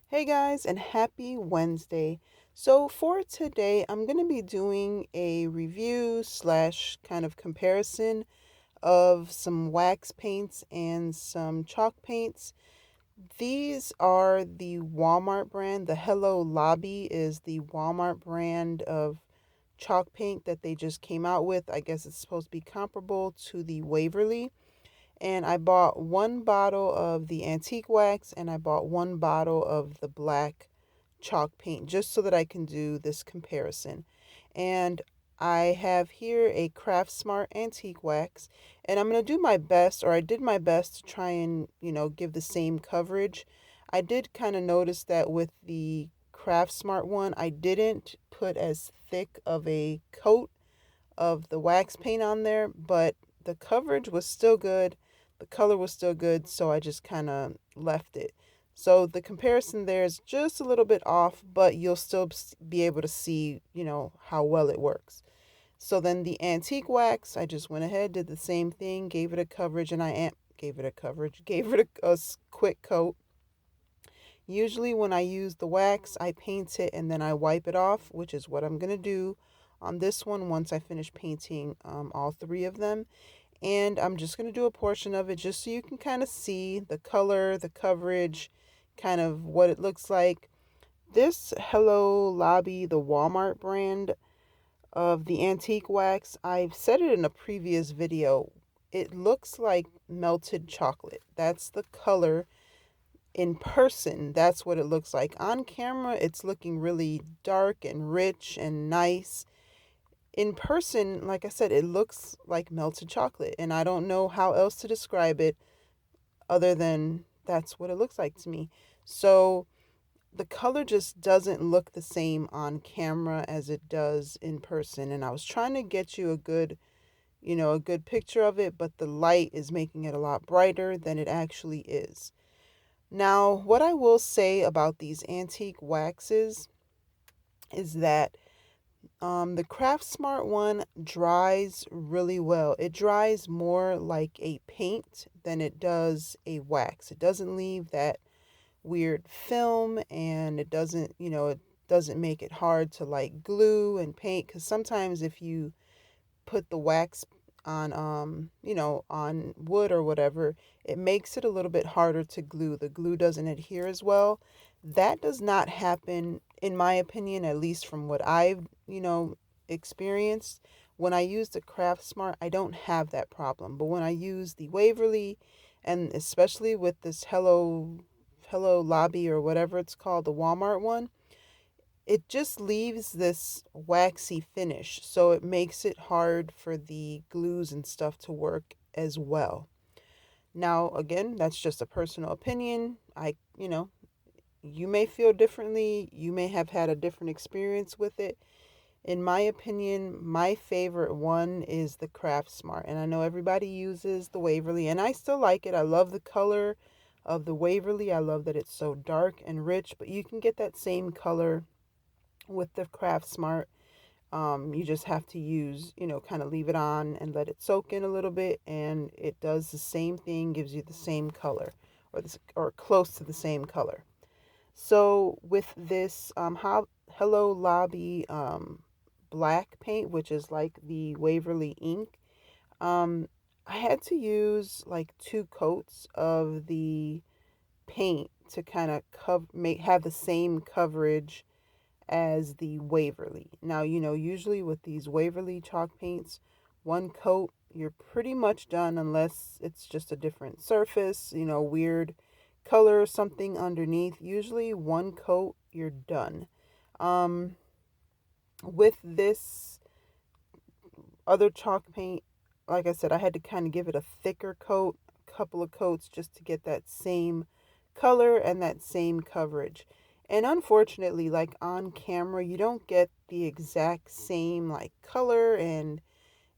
Hey guys, and happy Wednesday. So, for today, I'm going to be doing a review slash kind of comparison of some wax paints and some chalk paints. These are the Walmart brand. The Hello Lobby is the Walmart brand of chalk paint that they just came out with. I guess it's supposed to be comparable to the Waverly. And I bought one bottle of the antique wax and I bought one bottle of the black chalk paint just so that I can do this comparison. And I have here a Craftsmart Antique wax, and I'm going to do my best, or I did my best to try and, give the same coverage. I did kind of notice that with the Craftsmart one, I didn't put as thick of a coat of the wax paint on there, but the coverage was still good. The color was still good, so I just kind of left it. So the comparison there is just a little bit off, but you'll still be able to see, how well it works. So then the antique wax, I just went ahead, did the same thing, gave it a coverage, and gave it a coverage, gave it a quick coat. Usually when I use the wax, I paint it and then I wipe it off, which is what I'm going to do on this one once I finish painting all three of them. And I'm just going to do a portion of it just so you can kind of see the color, the coverage, kind of what it looks like. This Hello Lobby, the Walmart brand of the antique wax, I've said it in a previous video. It looks like melted chocolate. That's the color in person. That's what it looks like. On camera, it's looking really dark and rich and nice. In person, like I said, it looks like melted chocolate, and I don't know how else to describe it other than that's what it looks like to me. So the color just doesn't look the same on camera as it does in person, and I was trying to get you a good picture of it, but the light is making it a lot brighter than it actually is. Now, what I will say about these antique waxes is that the Craftsmart one dries really well. It dries more like a paint than it does a wax. It doesn't leave that weird film, and it doesn't make it hard to like glue and paint, because sometimes if you put the wax on on wood or whatever, it makes it a little bit harder to glue. The glue doesn't adhere as well. That does not happen, in my opinion, at least from what I've experienced. When I use the Craftsmart, I don't have that problem, but when I use the Waverly, and especially with this Hello Lobby or whatever it's called, the Walmart one, it just leaves this waxy finish, so it makes it hard for the glues and stuff to work as well. Now, again, that's just a personal opinion. You may feel differently. You may have had a different experience with it. In my opinion, my favorite one is the Craftsmart, and I know everybody uses the Waverly, and I still like it. I love the color of the Waverly. I love that it's so dark and rich, but you can get that same color with the Craftsmart. You just have to use, kind of leave it on and let it soak in a little bit, and it does the same thing, gives you the same color, or close to the same color. So with this Hello Lobby black paint, which is like the Waverly ink, um, I had to use like two coats of the paint to kind of have the same coverage as the Waverly. Now, usually with these Waverly chalk paints, one coat, you're pretty much done unless it's just a different surface, weird color or something underneath. Usually one coat, you're done. Um, with this other chalk paint, like I said, I had to kind of give it a thicker coat, a couple of coats just to get that same color and that same coverage. And unfortunately, like on camera, you don't get the exact same like color, and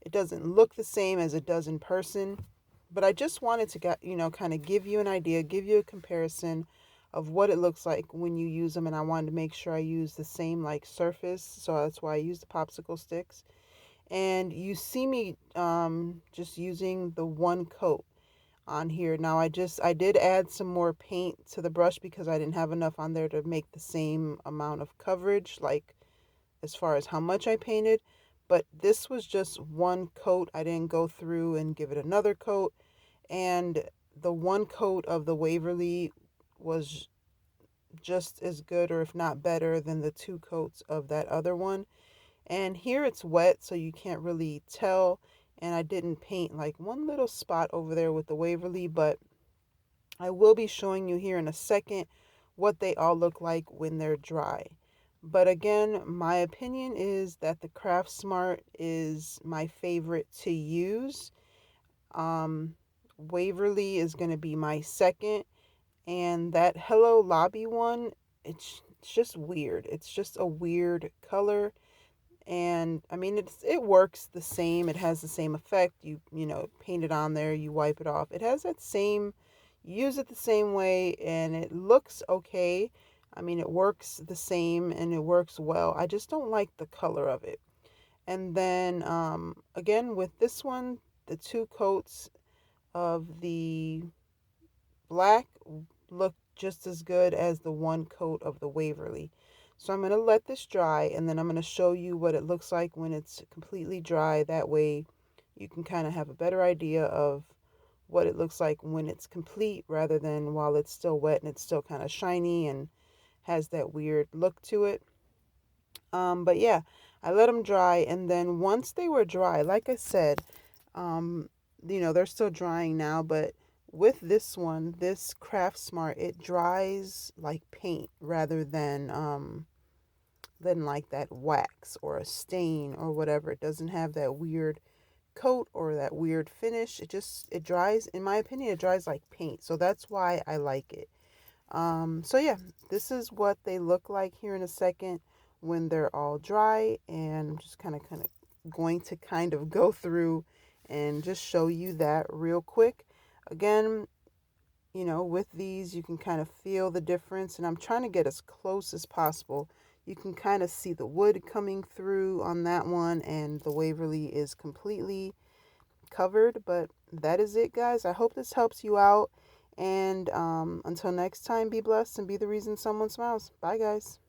it doesn't look the same as it does in person. But I just wanted to get, kind of give you an idea, give you a comparison of what it looks like when you use them. And I wanted to make sure I use the same like surface. So that's why I use the popsicle sticks. And you see me just using the one coat. on here. Now I did add some more paint to the brush because I didn't have enough on there to make the same amount of coverage, like as far as how much I painted. But this was just one coat. I didn't go through and give it another coat. And the one coat of the Waverly was just as good, or if not better, than the two coats of that other one. And here it's wet, so you can't really tell. And I didn't paint like one little spot over there with the Waverly, but I will be showing you here in a second what they all look like when they're dry. But again, my opinion is that the Craftsmart is my favorite to use. Um, Waverly is going to be my second. And that Hello Lobby one, it's just weird. It's just a weird color. And I mean, it works the same. It has the same effect. You paint it on there, you wipe it off. It has that same, you use it the same way, and it looks okay. I mean, it works the same and it works well. I just don't like the color of it. And then again with this one, the two coats of the black look just as good as the one coat of the Waverly. So I'm going to let this dry, and then I'm going to show you what it looks like when it's completely dry. That way you can kind of have a better idea of what it looks like when it's complete, rather than while it's still wet and it's still kind of shiny and has that weird look to it. But yeah, I let them dry, and then once they were dry, like I said, um, they're still drying now, but with this one, this Craftsmart, it dries like paint rather than like that wax or a stain or whatever. It doesn't have that weird coat or that weird finish. It dries, in my opinion, it dries like paint. So that's why I like it. So yeah, this is what they look like here in a second when they're all dry, and I'm just kind of going to kind of go through and just show you that real quick. Again, with these you can kind of feel the difference, and I'm trying to get as close as possible. You can kind of see the wood coming through on that one, and the Waverly is completely covered. But that is it, guys. I hope this helps you out. And until next time, be blessed and be the reason someone smiles. Bye, guys.